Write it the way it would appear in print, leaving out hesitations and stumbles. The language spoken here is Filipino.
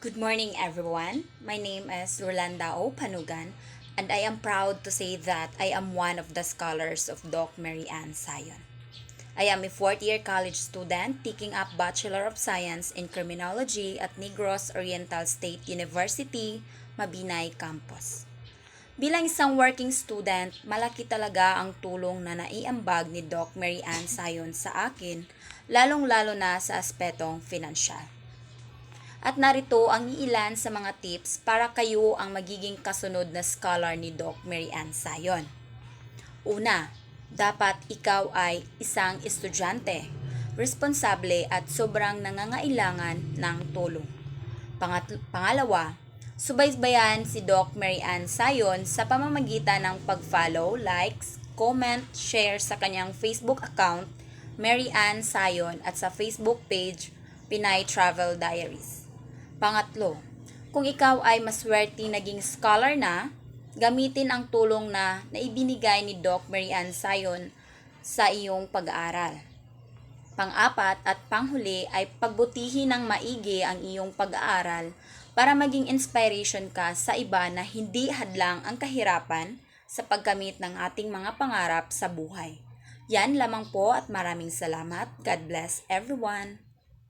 Good morning, everyone. My name is Rolanda O. Panugan, and I am proud to say that I am one of the scholars of Doc Mary Ann Sion. I am a fourth-year college student taking up Bachelor of Science in Criminology at Negros Oriental State University, Mabinay Campus. Bilang isang working student, malaki talaga ang tulong na naiambag ni Doc Mary Ann Sion sa akin, lalong-lalo na sa aspetong finansyal. At narito ang iilan sa mga tips para kayo ang magiging kasunod na scholar ni Doc Mary Ann Sion. Una, dapat ikaw ay isang estudyante, responsable at sobrang nangangailangan ng tulong. Pangalawa, subaybayan si Doc Mary Ann Sion sa pamamagitan ng pag-follow, likes, comment, share sa kanyang Facebook account, Mary Ann Sion, at sa Facebook page, Pinay Travel Diaries. Pangatlo, kung ikaw ay maswerte naging scholar na, gamitin ang tulong na naibinigay ni Doc Mary Ann Sion sa iyong pag-aaral. Pang-apat at panghuli ay pagbutihin ng maigi ang iyong pag-aaral para maging inspiration ka sa iba na hindi hadlang ang kahirapan sa pagkamit ng ating mga pangarap sa buhay. Yan lamang po at maraming salamat. God bless everyone.